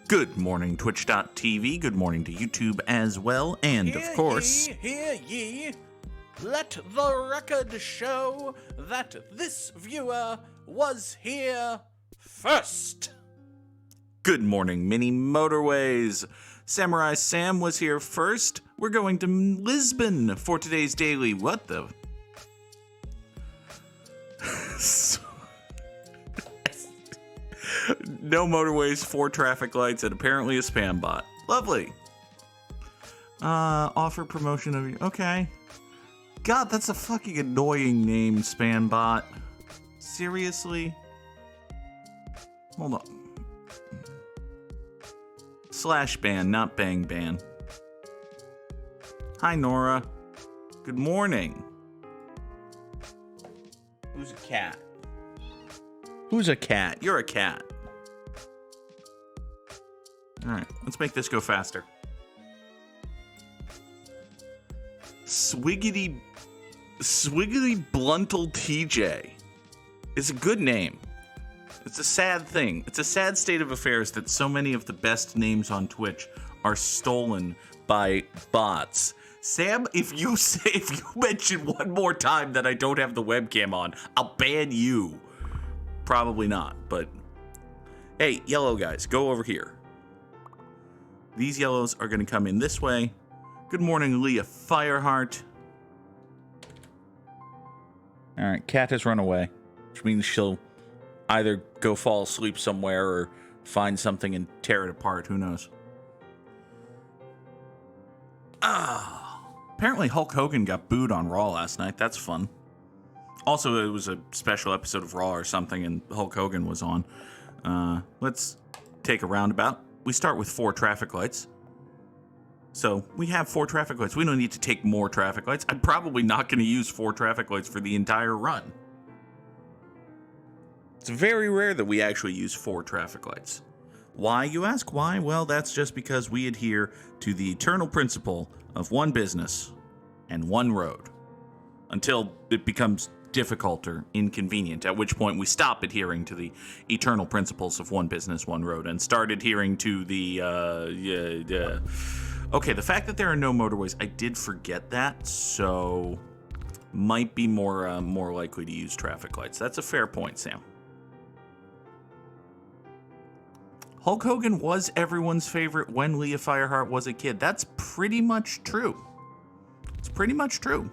Good morning, Twitch.tv. Good morning to YouTube as well. And, of course... Hear ye. Let the record show that this viewer was here first. Good morning, mini Motorways. Samurai Sam was here first. We're going to Lisbon for today's daily. What the... No motorways, 4 traffic lights, and apparently a spam bot. Lovely. Offer promotion of you. Okay. God, that's a fucking annoying name, spam bot. Seriously? Hold on. Slash ban, not bang ban. Hi, Nora. Good morning. Who's a cat? Who's a cat? You're a cat. Alright, let's make this go faster. Swiggity Bluntle TJ. It's a good name. It's a sad thing. It's a sad state of affairs that so many of the best names on Twitch are stolen by bots. Sam, if you mention one more time that I don't have the webcam on, I'll ban you. Probably not, but hey, yellow guys, go over here. These yellows are going to come in this way. Good morning, Leah Fireheart. All right, Cat has run away, which means she'll either go fall asleep somewhere or find something and tear it apart. Who knows? Apparently Hulk Hogan got booed on Raw last night. That's fun. Also, it was a special episode of Raw or something, and Hulk Hogan was on. Let's take a roundabout. We start with 4 traffic lights. So we have 4 traffic lights. We don't need to take more traffic lights. I'm probably not going to use 4 traffic lights for the entire run. It's very rare that we actually use 4 traffic lights. Why, you ask? Why? Well, that's just because we adhere to the eternal principle of one business and one road. Until it becomes difficult or inconvenient, at which point we stop adhering to the eternal principles of one business, one road, and start adhering to the, Okay, the fact that there are no motorways, I did forget that, so might be more likely to use traffic lights. That's a fair point, Sam. Hulk Hogan was everyone's favorite when Leah Fireheart was a kid. That's pretty much true. It's pretty much true.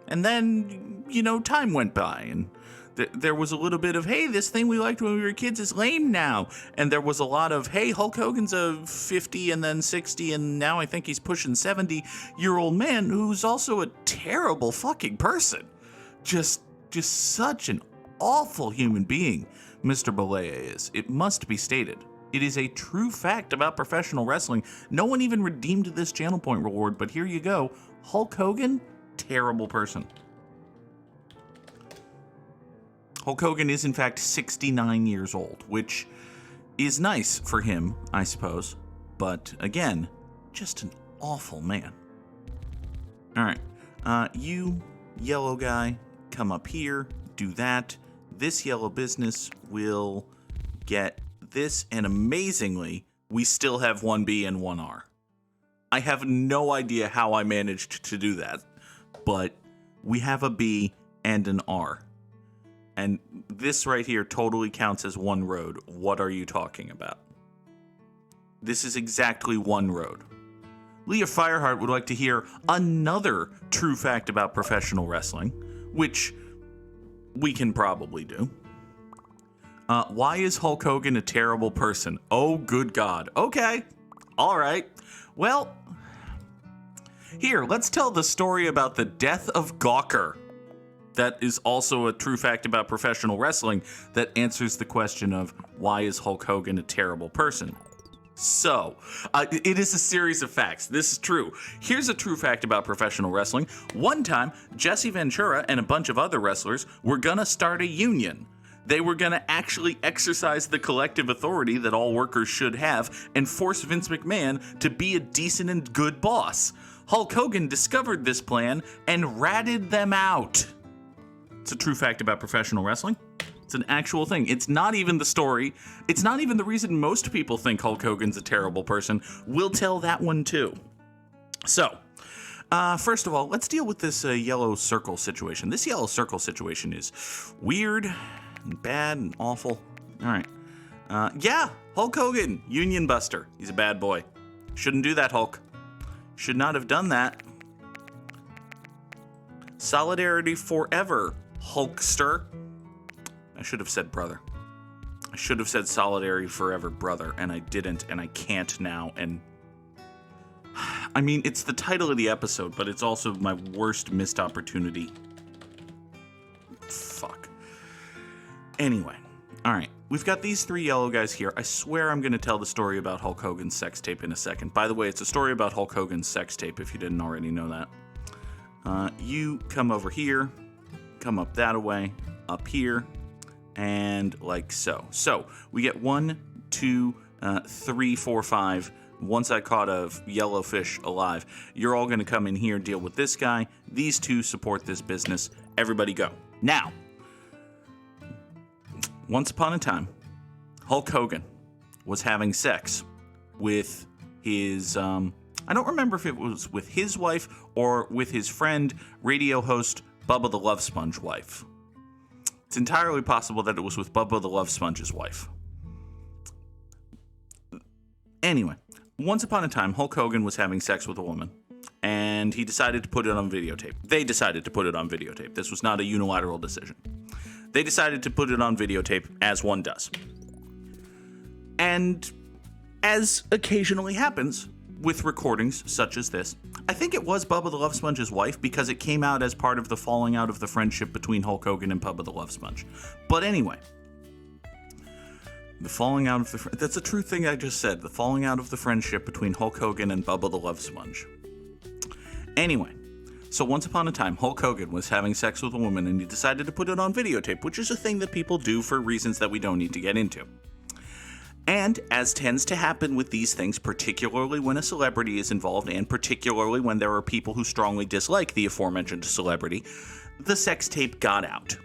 And then, you know, time went by, and there was a little bit of, hey, this thing we liked when we were kids is lame now. And there was a lot of, hey, Hulk Hogan's a 50 and then 60, and now I think he's pushing 70-year-old man who's also a terrible fucking person. Just such an awful human being, Mr. Balea is. It must be stated. It is a true fact about professional wrestling. No one even redeemed this channel point reward, but here you go. Hulk Hogan, terrible person. Hulk Hogan is in fact 69 years old, which is nice for him, I suppose. But again, just an awful man. All right, you yellow guy, come up here, do that. This yellow business will get this, and amazingly, we still have 1B and 1R. I have no idea how I managed to do that, but we have a B and an R. And this right here totally counts as one road. What are you talking about? This is exactly one road. Leah Fireheart would like to hear another true fact about professional wrestling, which we can probably do. Why is Hulk Hogan a terrible person? Oh, good God. Okay. All right. Well, here, let's tell the story about the death of Gawker. That is also a true fact about professional wrestling that answers the question of why is Hulk Hogan a terrible person? So, it is a series of facts. This is true. Here's a true fact about professional wrestling. One time, Jesse Ventura and a bunch of other wrestlers were gonna start a union. They were gonna actually exercise the collective authority that all workers should have and force Vince McMahon to be a decent and good boss. Hulk Hogan discovered this plan and ratted them out. It's a true fact about professional wrestling. It's an actual thing. It's not even the story. It's not even the reason most people think Hulk Hogan's a terrible person. We'll tell that one too. So, first of all, let's deal with this yellow circle situation. This yellow circle situation is weird and bad and awful. All right. Yeah, Hulk Hogan, Union Buster. He's a bad boy. Shouldn't do that, Hulk. Should not have done that. Solidarity forever, Hulkster. I should have said brother. I should have said solidarity forever, brother, and I didn't, and I can't now, and... I mean, it's the title of the episode, but it's also my worst missed opportunity. Fuck. Anyway, alright. We've got these three yellow guys here. I swear I'm going to tell the story about Hulk Hogan's sex tape in a second. By the way, it's a story about Hulk Hogan's sex tape, if you didn't already know that. You come over here, come up that way, up here, and like so. So, we get 1, 2, 3, 4, 5. Once I caught a yellow fish alive. You're all going to come in here, deal with this guy. These two support this business. Everybody go. Now, once upon a time, Hulk Hogan was having sex with his, I don't remember if it was with his wife or with his friend, radio host Bubba the Love Sponge wife. It's entirely possible that it was with Bubba the Love Sponge's wife. Anyway, once upon a time, Hulk Hogan was having sex with a woman, and he decided to put it on videotape. They decided to put it on videotape. This was not a unilateral decision. They decided to put it on videotape, as one does. And as occasionally happens with recordings such as this, I think it was Bubba the Love Sponge's wife because it came out as part of the falling out of the friendship between Hulk Hogan and Bubba the Love Sponge. But anyway, the falling out of the... That's a true thing I just said. The falling out of the friendship between Hulk Hogan and Bubba the Love Sponge. Anyway, so once upon a time, Hulk Hogan was having sex with a woman and he decided to put it on videotape, which is a thing that people do for reasons that we don't need to get into. And, as tends to happen with these things, particularly when a celebrity is involved and particularly when there are people who strongly dislike the aforementioned celebrity, the sex tape got out.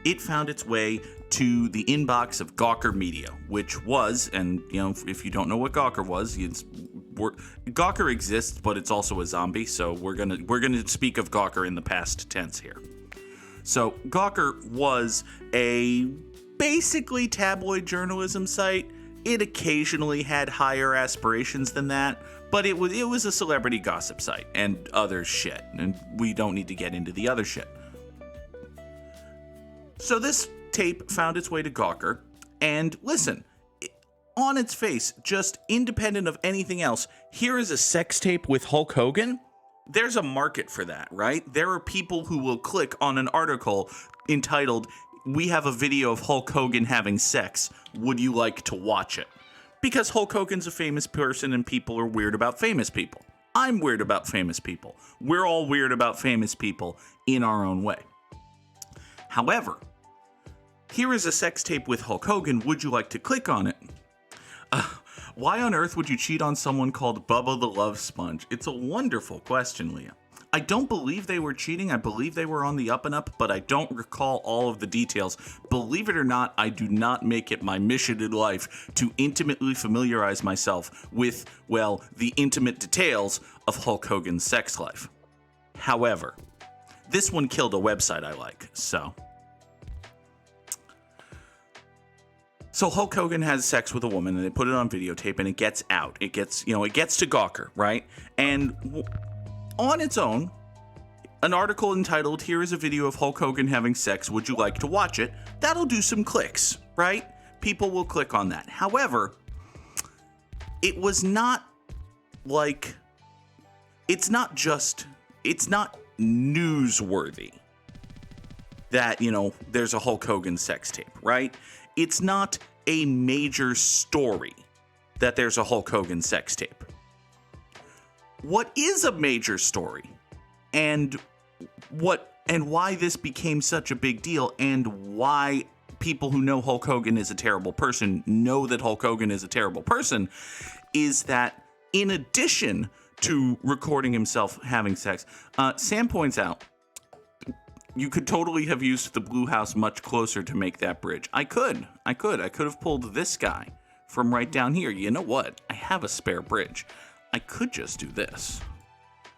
It found its way to the inbox of Gawker Media, which was, and you know, if you don't know what Gawker was, Gawker exists, but it's also a zombie, so we're gonna speak of Gawker in the past tense here. So Gawker was a basically tabloid journalism site. It occasionally had higher aspirations than that, but it was a celebrity gossip site and other shit, and we don't need to get into the other shit. So this tape found its way to Gawker, and listen, on its face, just independent of anything else, here is a sex tape with Hulk Hogan. There's a market for that, right? There are people who will click on an article entitled, "We have a video of Hulk Hogan having sex. Would you like to watch it?" Because Hulk Hogan's a famous person and people are weird about famous people. I'm weird about famous people. We're all weird about famous people in our own way. However, here is a sex tape with Hulk Hogan. Would you like to click on it? Why on earth would you cheat on someone called Bubba the Love Sponge? It's a wonderful question, Leah. I don't believe they were cheating. I believe they were on the up and up, but I don't recall all of the details. Believe it or not, I do not make it my mission in life to intimately familiarize myself with, well, the intimate details of Hulk Hogan's sex life. However, this one killed a website I like, so... So Hulk Hogan has sex with a woman, and they put it on videotape, and it gets out. It gets to Gawker, right? And on its own, an article entitled, "Here is a video of Hulk Hogan having sex. Would you like to watch it?" That'll do some clicks, right? People will click on that. However, it was not like... It's not newsworthy that, there's a Hulk Hogan sex tape, right? It's not a major story that there's a Hulk Hogan sex tape. What is a major story, and why this became such a big deal, and why people who know Hulk Hogan is a terrible person know that Hulk Hogan is a terrible person, is that in addition to recording himself having sex, Sam points out, You could totally have used the blue house much closer to make that bridge. I could have pulled this guy from right down here. You know what? I have a spare bridge. I could just do this.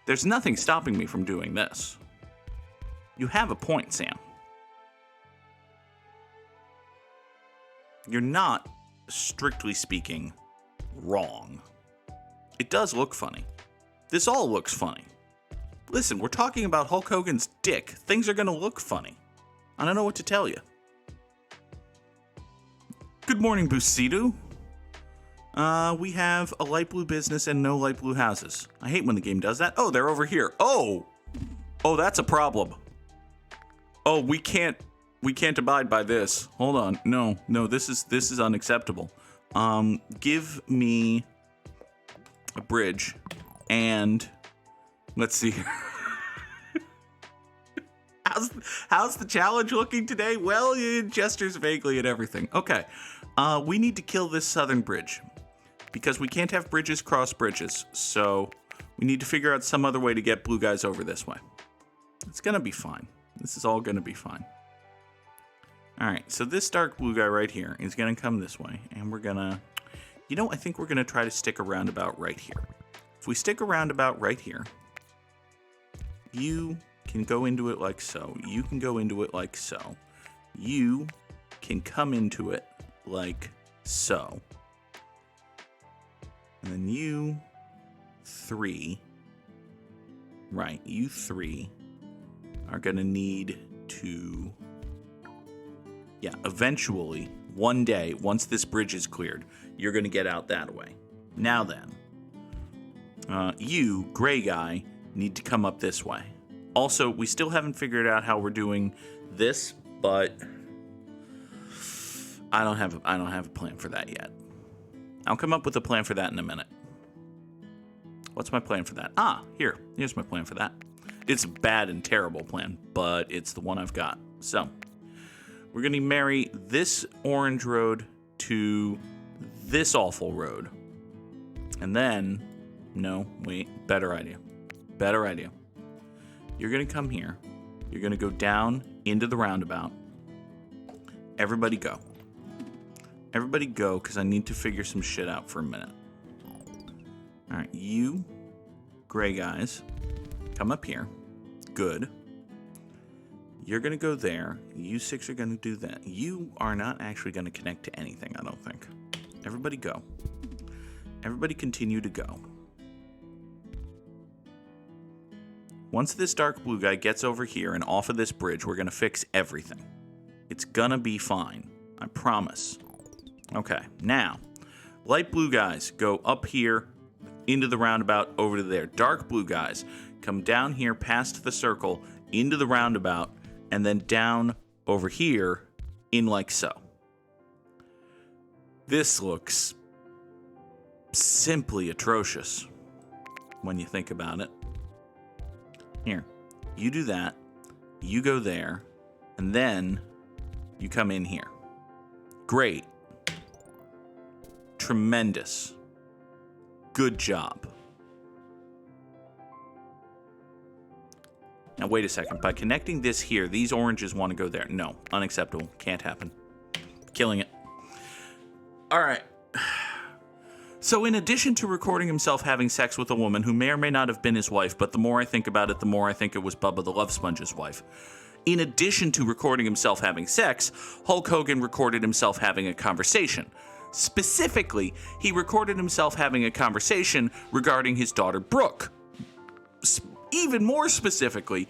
There's nothing stopping me from doing this. You have a point, Sam. You're not, strictly speaking, wrong. It does look funny. This all looks funny. Listen, we're talking about Hulk Hogan's dick. Things are gonna look funny. I don't know what to tell you. Good morning, Busidu. We have a light blue business and no light blue houses. I hate when the game does that. Oh, they're over here. Oh, that's a problem. Oh, we can't abide by this. Hold on. No, this is unacceptable. Give me a bridge and let's see. How's the challenge looking today? Well, it gestures vaguely at everything. Okay. We need to kill this southern bridge because we can't have bridges cross bridges. So we need to figure out some other way to get blue guys over this way. It's going to be fine. This is all going to be fine. All right. So this dark blue guy right here is going to come this way. And we're going to, I think we're going to try to stick around about right here. If we stick around about right here, you can go into it like so. You can go into it like so. You can come into it like so. And then you three are going to need to, eventually, one day, once this bridge is cleared, you're going to get out that way. Now then, you, gray guy, need to come up this way. Also, we still haven't figured out how we're doing this, but I don't have a plan for that yet. I'll come up with a plan for that in a minute. What's my plan for that? Here's my plan for that. It's a bad and terrible plan, but it's the one I've got. So, we're going to marry this orange road to this awful road. And then, better idea. You're going to come here. You're going to go down into the roundabout. Everybody go. Everybody go, because I need to figure some shit out for a minute. All right, you gray guys, come up here. Good. You're going to go there. You six are going to do that. You are not actually going to connect to anything, I don't think. Everybody go. Everybody continue to go. Once this dark blue guy gets over here and off of this bridge, we're going to fix everything. It's going to be fine. I promise. Okay, now, light blue guys go up here into the roundabout over to there. Dark blue guys come down here past the circle into the roundabout and then down over here in like so. This looks simply atrocious when you think about it. Here, you do that, you go there, and then you come in here. Great. Tremendous. Good job. Now, wait a second. By connecting this here, these oranges want to go there. No, unacceptable. Can't happen. Killing it. All right. So in addition to recording himself having sex with a woman who may or may not have been his wife, but the more I think about it, the more I think it was Bubba the Love Sponge's wife. In addition to recording himself having sex, Hulk Hogan recorded himself having a conversation. Specifically, he recorded himself having a conversation regarding his daughter Brooke. Even more specifically,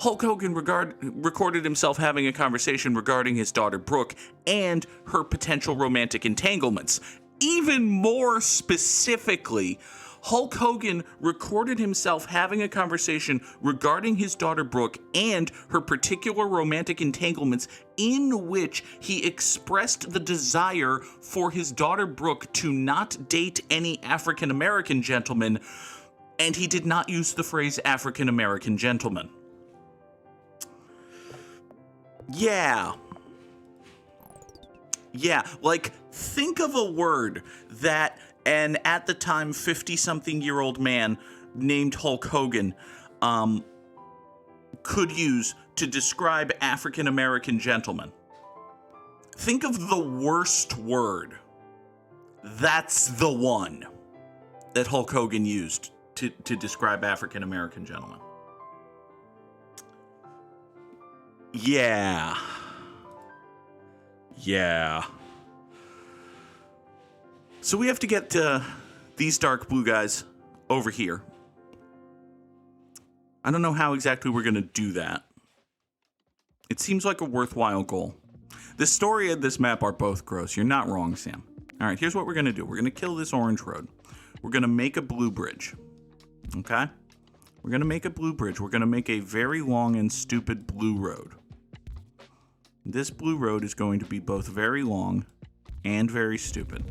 Hulk Hogan recorded himself having a conversation regarding his daughter Brooke and her potential romantic entanglements. Even more specifically, Hulk Hogan recorded himself having a conversation regarding his daughter Brooke and her particular romantic entanglements, in which he expressed the desire for his daughter Brooke to not date any African American gentleman, and he did not use the phrase African American gentleman. Yeah, like, think of a word that an at the time 50-something-year-old man named Hulk Hogan could use to describe African American gentlemen. Think of the worst word. That's the one that Hulk Hogan used to describe African American gentlemen. Yeah. So we have to get these dark blue guys over here. I don't know how exactly we're going to do that. It seems like a worthwhile goal. The story and this map are both gross. You're not wrong, Sam. All right, here's what we're going to do. We're going to kill this orange road. We're going to make a blue bridge. Okay? We're going to make a blue bridge. We're going to make a very long and stupid blue road. This blue road is going to be both very long and very stupid.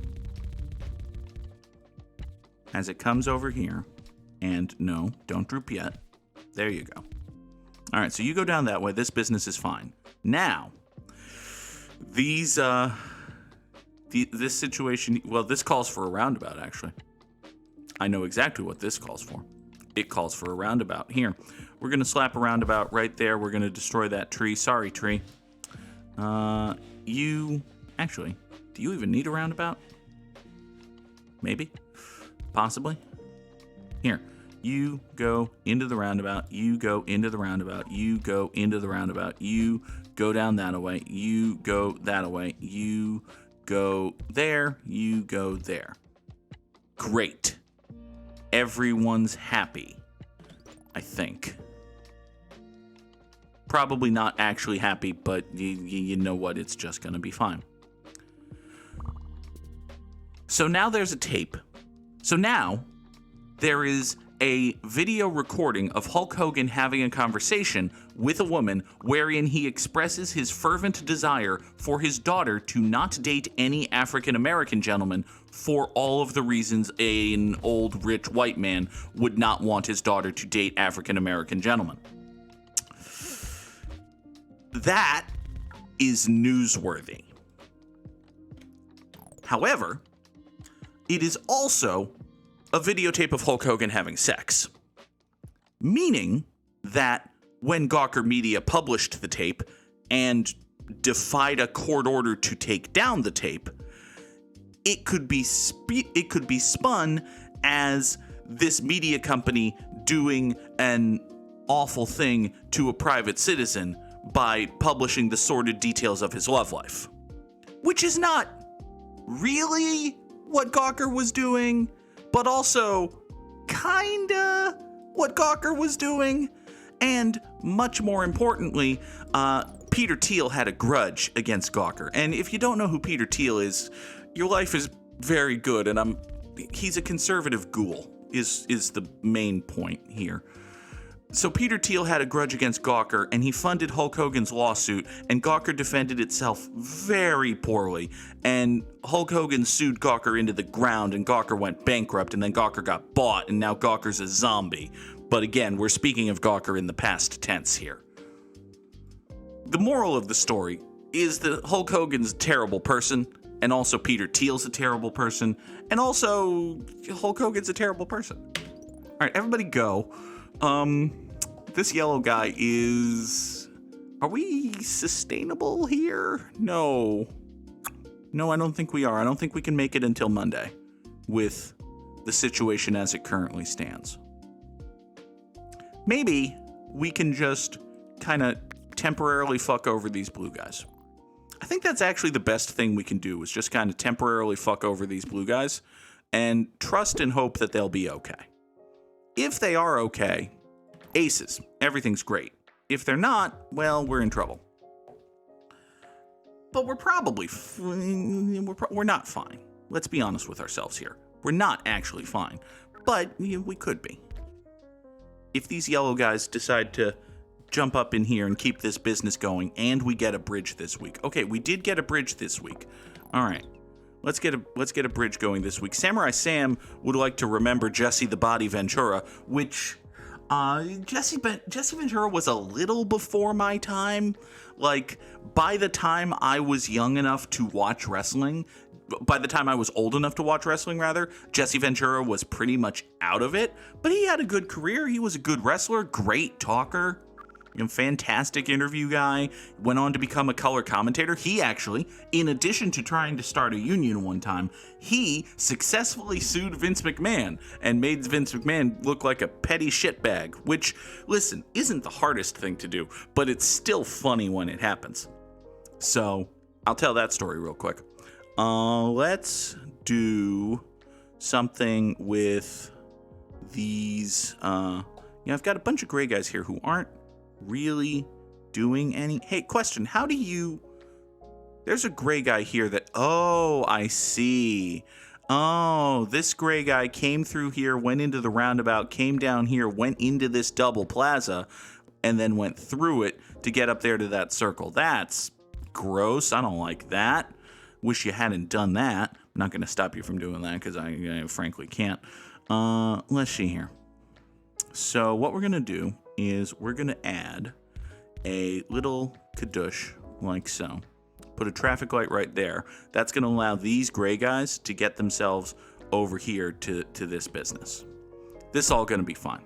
As it comes over here, and no, don't droop yet. There you go. All right, so you go down that way. This business is fine. Now, this situation, well, this calls for a roundabout, actually. I know exactly what this calls for. It calls for a roundabout. Here, we're going to slap a roundabout right there. We're going to destroy that tree. Sorry, tree. Actually, do you even need a roundabout? Maybe? Possibly? Here, you go into the roundabout, you go into the roundabout, you go into the roundabout, you go down that way, you go that way, you go there, you go there. Great. Everyone's happy, I think. Probably not actually happy, but you know what? It's just going to be fine. So now there's a tape. So now there is a video recording of Hulk Hogan having a conversation with a woman wherein he expresses his fervent desire for his daughter to not date any African American gentleman for all of the reasons an old rich white man would not want his daughter to date African American gentlemen. That is newsworthy. However, it is also a videotape of Hulk Hogan having sex. Meaning that when Gawker Media published the tape and defied a court order to take down the tape, it could be spun as this media company doing an awful thing to a private citizen by publishing the sordid details of his love life. Which is not really what Gawker was doing, but also kinda what Gawker was doing. And much more importantly, Peter Thiel had a grudge against Gawker. And if you don't know who Peter Thiel is, your life is very good, and he's a conservative ghoul, is the main point here. So Peter Thiel had a grudge against Gawker, and he funded Hulk Hogan's lawsuit, and Gawker defended itself very poorly. And Hulk Hogan sued Gawker into the ground, and Gawker went bankrupt, and then Gawker got bought, and now Gawker's a zombie. But again, we're speaking of Gawker in the past tense here. The moral of the story is that Hulk Hogan's a terrible person, and also Peter Thiel's a terrible person, and also Hulk Hogan's a terrible person. All right, everybody go. This yellow guy is... Are we sustainable here? No, I don't think we are. I don't think we can make it until Monday with the situation as it currently stands. Maybe we can just kind of temporarily fuck over these blue guys. I think that's actually the best thing we can do, is just kind of temporarily fuck over these blue guys and trust and hope that they'll be okay. If they are okay, aces, everything's great. If they're not, well, we're in trouble. But we're probably, we're not fine. Let's be honest with ourselves here. We're not actually fine, but we could be. If these yellow guys decide to jump up in here and keep this business going, and we get a bridge this week. Okay, we did get a bridge this week. All right. Let's get a bridge going this week. Samurai Sam would like to remember Jesse the Body Ventura, which Jesse Ventura was a little before my time. Like, by the time I was young enough to watch wrestling, by the time I was old enough to watch wrestling, rather, Jesse Ventura was pretty much out of it. But he had a good career. He was a good wrestler, great talker. fantastic interview guy, went on to become a color commentator. He actually, in addition to trying to start a union one time, he successfully sued Vince McMahon and made Vince McMahon look like a petty shitbag, which, listen, isn't the hardest thing to do, but it's still funny when it happens. So, I'll tell that story real quick. Let's do something with these, I've got a bunch of gray guys here who aren't really doing any. Hey, question, how do you, there's a gray guy here that, oh, I see. Oh, this gray guy came through here, went into the roundabout, came down here, went into this double plaza, and then went through it to get up there to that circle. That's gross. I don't like that. Wish you hadn't done that. I'm not going to stop you from doing that because I frankly can't. Let's see here. So what we're going to do is we're going to add a little kadush like so. Put a traffic light right there. That's going to allow these gray guys to get themselves over here to this business. This is all going to be fine.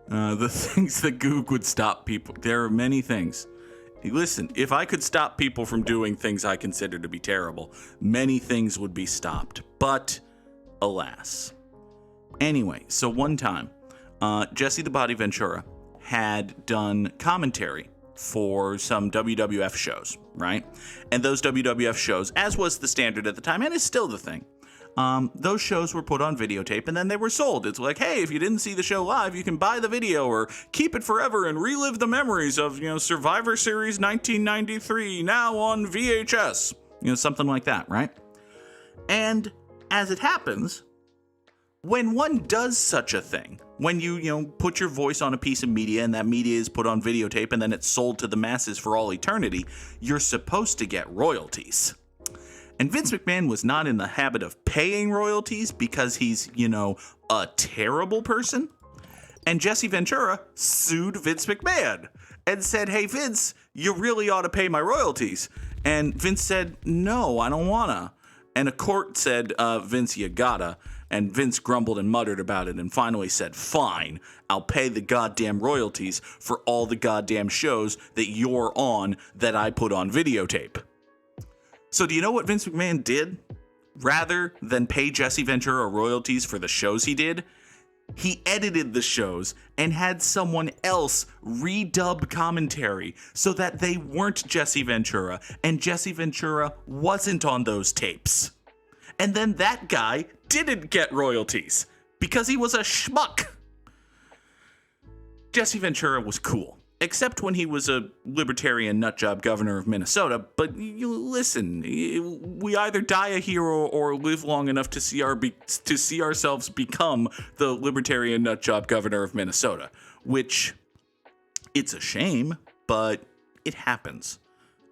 The things that Goog would stop people. There are many things. Listen, if I could stop people from doing things I consider to be terrible, many things would be stopped. But, alas. Anyway, so one time, Jesse the Body Ventura had done commentary for some WWF shows, right? And those WWF shows, as was the standard at the time, and is still the thing, those shows were put on videotape and then they were sold. It's like, hey, if you didn't see the show live, you can buy the video or keep it forever and relive the memories of, Survivor Series 1993 now on VHS. Something like that, right? And as it happens, when one does such a thing, when you put your voice on a piece of media and that media is put on videotape and then it's sold to the masses for all eternity, you're supposed to get royalties. And Vince McMahon was not in the habit of paying royalties because he's, a terrible person. And Jesse Ventura sued Vince McMahon and said, hey, Vince, you really ought to pay my royalties. And Vince said, no, I don't wanna. And a court said, Vince, you gotta. And Vince grumbled and muttered about it and finally said, fine, I'll pay the goddamn royalties for all the goddamn shows that you're on that I put on videotape. So do you know what Vince McMahon did? Rather than pay Jesse Ventura royalties for the shows he did, he edited the shows and had someone else redub commentary so that they weren't Jesse Ventura and Jesse Ventura wasn't on those tapes. And then that guy didn't get royalties because he was a schmuck. Jesse Ventura was cool. Except when he was a libertarian nutjob governor of Minnesota. But listen, we either die a hero or live long enough to see ourselves become the libertarian nutjob governor of Minnesota. Which, it's a shame, but it happens,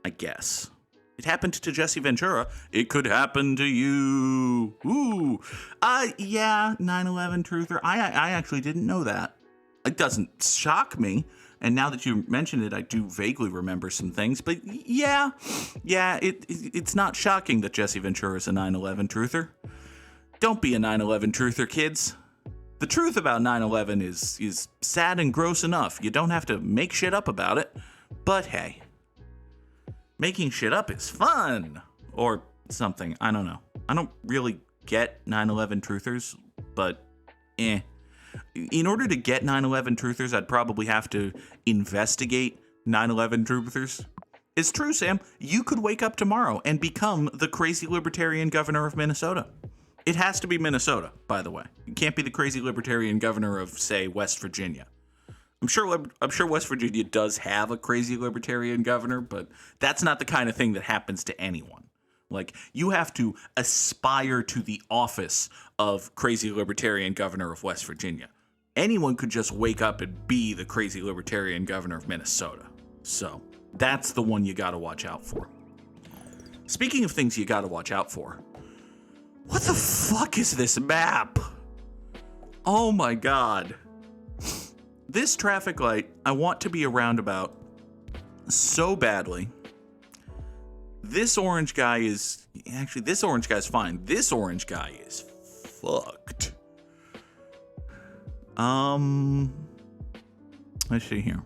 I guess. It happened to Jesse Ventura. It could happen to you. Ooh. Yeah, 9/11 truther. I actually didn't know that. It doesn't shock me. And now that you mention it, I do vaguely remember some things. But yeah, it's not shocking that Jesse Ventura is a 9/11 truther. Don't be a 9/11 truther, kids. The truth about 9/11 is sad and gross enough. You don't have to make shit up about it. But hey, making shit up is fun. Or something. I don't know. I don't really get 9/11 truthers, but In order to get 9/11 truthers, I'd probably have to investigate 9/11 truthers. It's true, Sam. You could wake up tomorrow and become the crazy libertarian governor of Minnesota. It has to be Minnesota, by the way. You can't be the crazy libertarian governor of, say, West Virginia. I'm sure West Virginia does have a crazy libertarian governor, but that's not the kind of thing that happens to anyone. Like, you have to aspire to the office of crazy libertarian governor of West Virginia. Anyone could just wake up and be the crazy libertarian governor of Minnesota. So, that's the one you gotta watch out for. Speaking of things you gotta watch out for, what the fuck is this map? Oh my god. This traffic light, I want to be a roundabout so badly. This orange guy is... Actually, this orange guy's fine. This orange guy is fucked. Let's see here.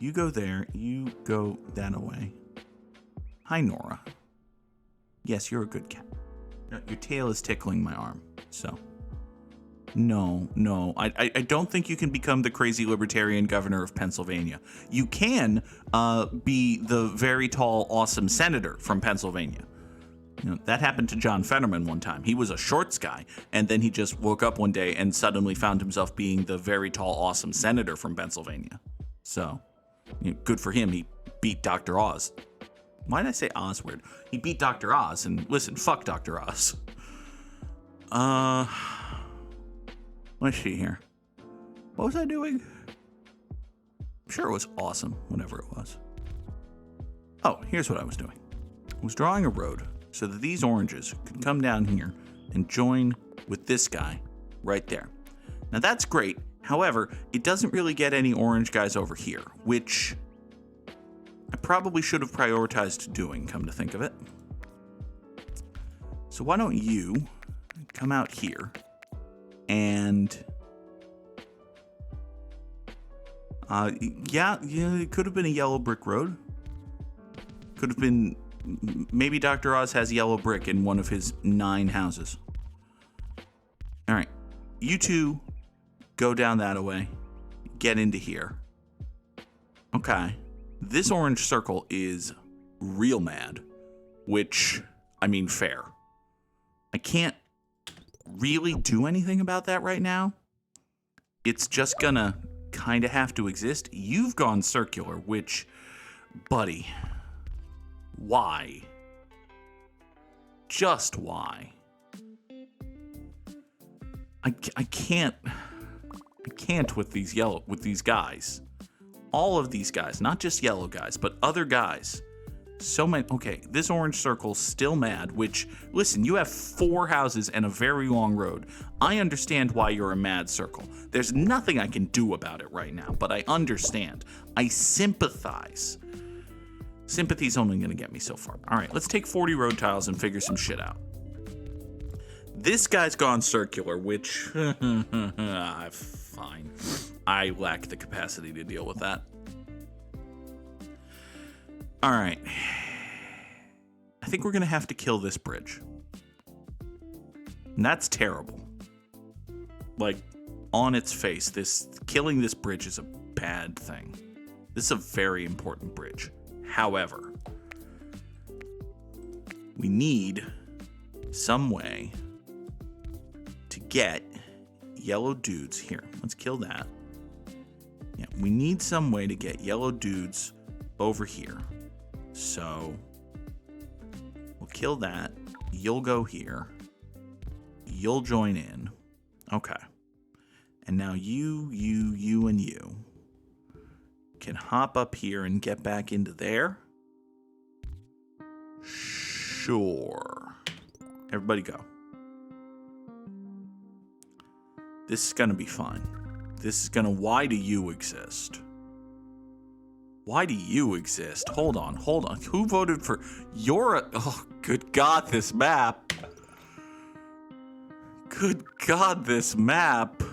You go there. You go that away. Hi, Nora. Yes, you're a good cat. Your tail is tickling my arm, so... No. I don't think you can become the crazy libertarian governor of Pennsylvania. You can be the very tall, awesome senator from Pennsylvania. You know, that happened to John Fetterman one time. He was a shorts guy, and then he just woke up one day and suddenly found himself being the very tall, awesome senator from Pennsylvania. So, you know, good for him. He beat Dr. Oz. Why did I say Oz weird? He beat Dr. Oz, and listen, fuck Dr. Oz. Let's see here. What was I doing? I'm sure it was awesome, whatever it was. Oh, here's what I was doing. I was drawing a road so that these oranges could come down here and join with this guy right there. Now that's great. However, it doesn't really get any orange guys over here, which I probably should have prioritized doing, come to think of it. So why don't you come out here and yeah, it could have been a yellow brick road. Could have been, maybe Dr. Oz has yellow brick in one of his 9 houses. All right, you two go down that way, get into here. Okay, this orange circle is real mad, which, I mean, fair. I can't really do anything about that right now. It's just gonna kind of have to exist. You've gone circular, which, buddy, why? Just why? I can't with these guys. All of these guys, not just yellow guys, but other guys. So many. Okay, this orange circle's still mad, which, listen, you have 4 houses and a very long road. I understand why you're a mad circle. There's nothing I can do about it right now, but I understand. I sympathize. Sympathy's only going to get me so far. All right, let's take 40 road tiles and figure some shit out. This guy's gone circular, which, fine. I lack the capacity to deal with that. All right. I think we're going to have to kill this bridge. And that's terrible. Like, on its face, killing this bridge is a bad thing. This is a very important bridge. However, we need some way to get yellow dudes here. Let's kill that. Yeah, we need some way to get yellow dudes over here. So we'll kill that. You'll go here. You'll join in. Okay. And now you, and you can hop up here and get back into there. Sure. Everybody go. This is gonna be fun. This is gonna... Why do you exist? Why do you exist? Hold on. Who voted for... Oh, good God, this map. Good God, this map.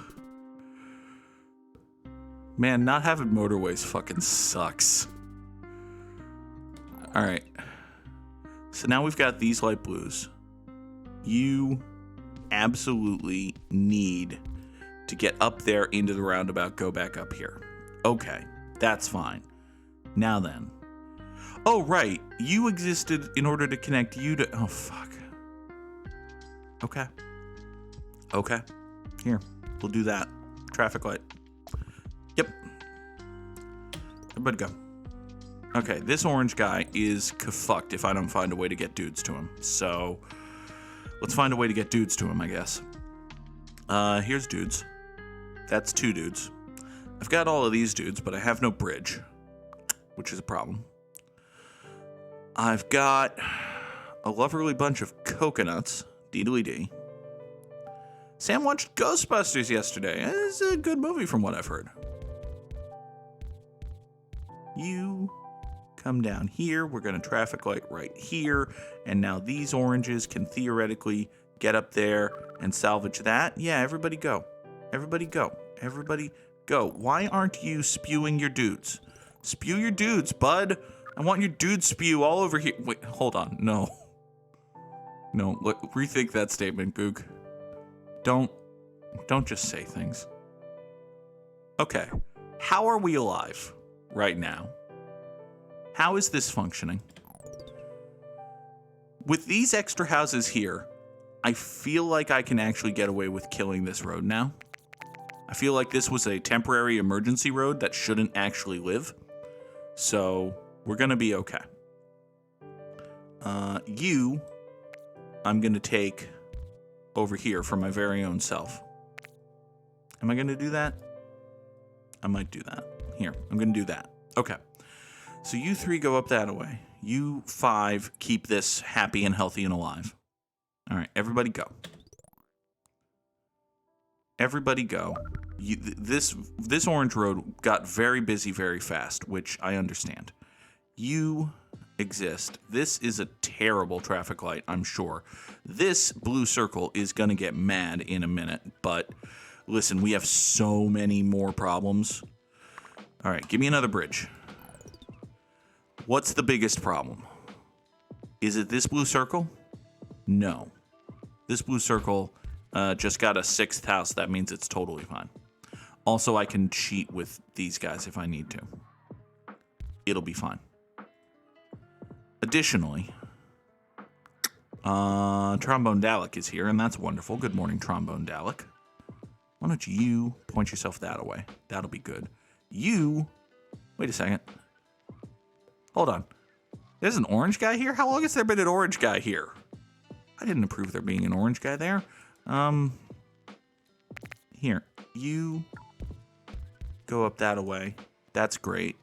Man, not having Motorways fucking sucks. Alright. So now we've got these light blues. You absolutely need to get up there into the roundabout, go back up here. Okay, that's fine. Now then. Oh, right. You existed in order to connect you to... Oh, fuck. Okay. Here. We'll do that. Traffic light. Yep. Everybody go. Okay, this orange guy is fucked if I don't find a way to get dudes to him. So, let's find a way to get dudes to him, I guess. Here's dudes. That's 2 dudes. I've got all of these dudes, but I have no bridge, which is a problem. I've got a lovely bunch of coconuts. D-dee-dee. Sam watched Ghostbusters yesterday. It's a good movie from what I've heard. You come down here. We're going to traffic light right here. And now these oranges can theoretically get up there and salvage that. Yeah, everybody go. Everybody go. Everybody go. Why aren't you spewing your dudes? Spew your dudes, bud. I want your dude spew all over here. Wait, hold on. No. No, rethink that statement, Goog. Don't just say things. Okay. How are we alive right now? How is this functioning? With these extra houses here, I feel like I can actually get away with killing this road now. I feel like this was a temporary emergency road that shouldn't actually live. So, we're going to be okay. I'm going to take over here for my very own self. Am I going to do that? I might do that. Here, I'm going to do that. Okay. So you 3 go up that way. You 5 keep this happy and healthy and alive. All right, everybody go. Everybody go. This orange road got very busy very fast, which I understand. You exist. This is a terrible traffic light, I'm sure. This blue circle is going to get mad in a minute, but listen, we have so many more problems. All right, give me another bridge. What's the biggest problem? Is it this blue circle? No. This blue circle just got a 6th house. That means it's totally fine. Also, I can cheat with these guys if I need to. It'll be fine. Additionally, Trombone Dalek is here, and that's wonderful. Good morning, Trombone Dalek. Why don't you point yourself that way? That'll be good. Wait a second. Hold on. There's an orange guy here? How long has there been an orange guy here? I didn't approve there being an orange guy there. Here. You go up that way. That's great.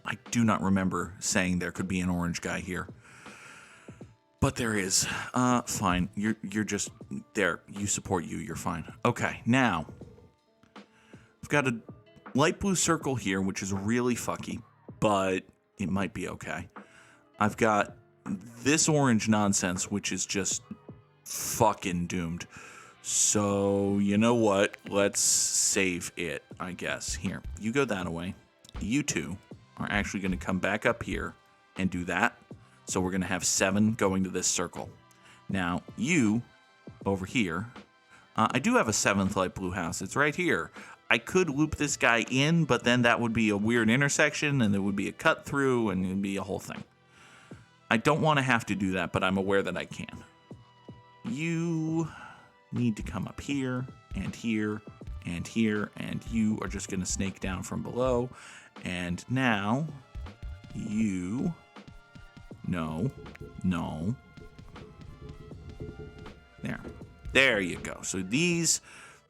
I do not remember saying there could be an orange guy here. But there is. Fine. You're just there. You support you. You're fine. Okay, now I've got a light blue circle here, which is really fucky, but it might be okay. I've got this orange nonsense, which is just fucking doomed. So, you know what? Let's save it, I guess. Here, you go that way. You 2 are actually going to come back up here and do that. So we're going to have 7 going to this circle. Now, you over here, I do have a 7th light blue house. It's right here. I could loop this guy in, but then that would be a weird intersection, and there would be a cut through, and it would be a whole thing. I don't want to have to do that, but I'm aware that I can. You need to come up here, and here, and here, and you are just going to snake down from below. And now, you... No. There you go. So these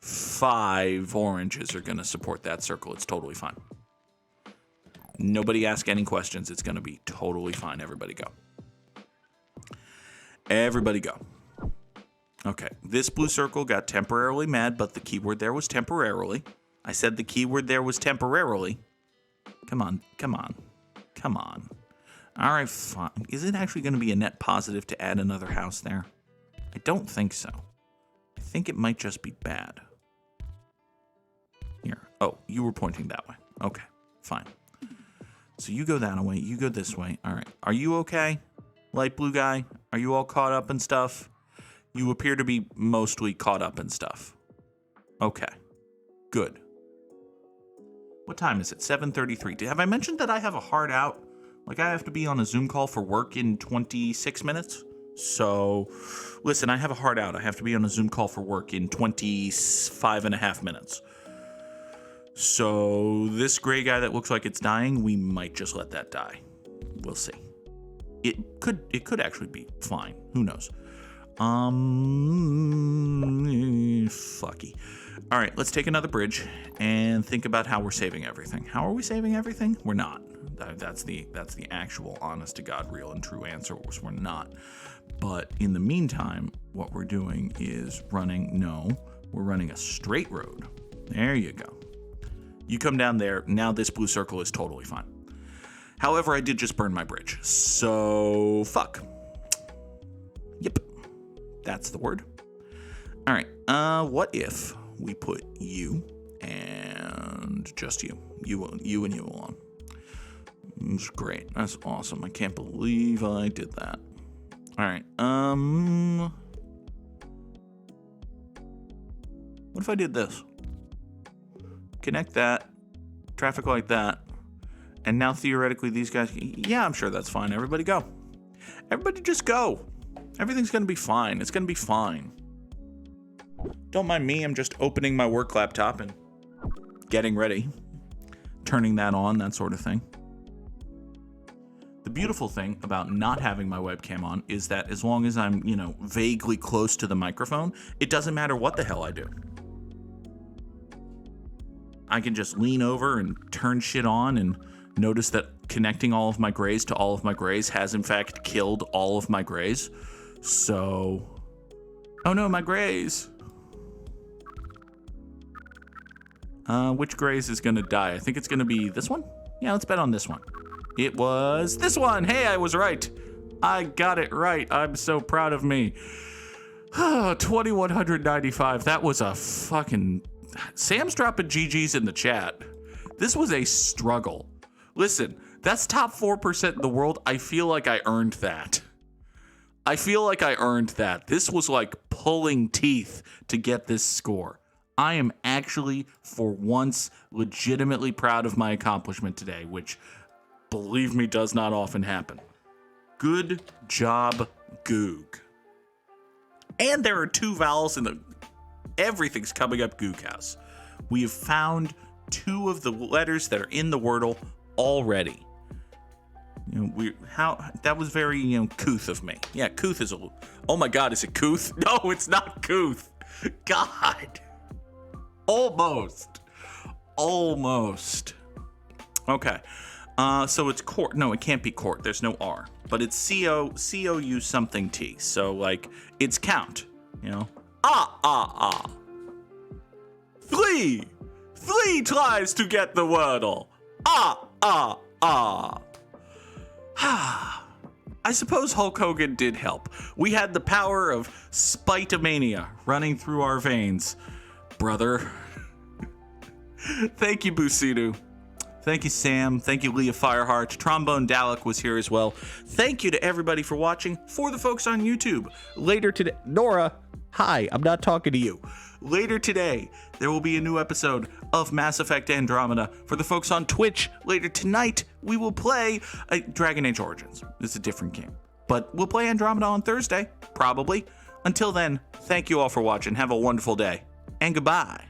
5 oranges are going to support that circle. It's totally fine. Nobody ask any questions. It's going to be totally fine. Everybody go. Everybody go. Okay. This blue circle got temporarily mad, but the keyword there was temporarily. I said the keyword there was temporarily. Come on. All right, fine. Is it actually going to be a net positive to add another house there? I don't think so. I think it might just be bad. Here. Oh, you were pointing that way. Okay, fine. So you go that way, you go this way. All right. Are you okay, light blue guy? Are you all caught up and stuff? You appear to be mostly caught up and stuff. Okay, good. What time is it? 7:33. Have I mentioned that I have a hard out? Like, I have to be on a Zoom call for work in 26 minutes. So, listen, I have a hard out. I have to be on a Zoom call for work in 25 and a half minutes. So, this gray guy that looks like it's dying, we might just let that die. We'll see. It could actually be fine. Who knows? Fucky. All right, let's take another bridge and think about how we're saving everything. How are we saving everything? We're not. That's the actual honest to God real and true answer, was we're not. But in the meantime, what we're doing is we're running a straight road. There you go. You come down there. Now this blue circle is totally fine. However, I did just burn my bridge. So, fuck. Yep. That's the word. All right. What if we put you and and just you. You and you alone. It's great. That's awesome. I can't believe I did that. All right. What if I did this? Connect that, traffic like that, and now theoretically these guys, yeah, I'm sure that's fine. Everybody go. Everybody just go. Everything's going to be fine. It's going to be fine. Don't mind me. I'm just opening my work laptop and getting ready, turning that on, that sort of thing. The beautiful thing about not having my webcam on is that as long as I'm, vaguely close to the microphone, it doesn't matter what the hell I do. I can just lean over and turn shit on and notice that connecting all of my grays to all of my grays has in fact killed all of my grays. So, oh no, my grays. Which grays is gonna die? I think it's gonna be this one? Yeah, let's bet on this one. It was this one. Hey, I was right. I got it right. I'm so proud of me. 2,195. That was a fucking... Sam's dropping GGs in the chat. This was a struggle. Listen, that's top 4% in the world. I feel like I earned that. This was like pulling teeth to get this score. I am actually, for once, legitimately proud of my accomplishment today, which, believe me, does not often happen. Good job, Goog. And there are 2 vowels in the... Everything's coming up Goog House. We have found 2 of the letters that are in the Wordle already. That was very, couth of me. Yeah, couth is oh my God, is it couth? No, it's not couth. God. Almost. Okay. So it's court. No, it can't be court. There's no R. But it's C-O-U something T. So, it's count. Three tries to get the Wordle. I suppose Hulk Hogan did help. We had the power of spite-a-mania running through our veins. Brother. Thank you, Busidu. Thank you, Sam. Thank you, Leah Fireheart. Trombone Dalek was here as well. Thank you to everybody for watching. For the folks on YouTube, later today... Nora, hi, I'm not talking to you. Later today, there will be a new episode of Mass Effect Andromeda. For the folks on Twitch, later tonight, we will play Dragon Age Origins. It's a different game. But we'll play Andromeda on Thursday, probably. Until then, thank you all for watching. Have a wonderful day. And goodbye.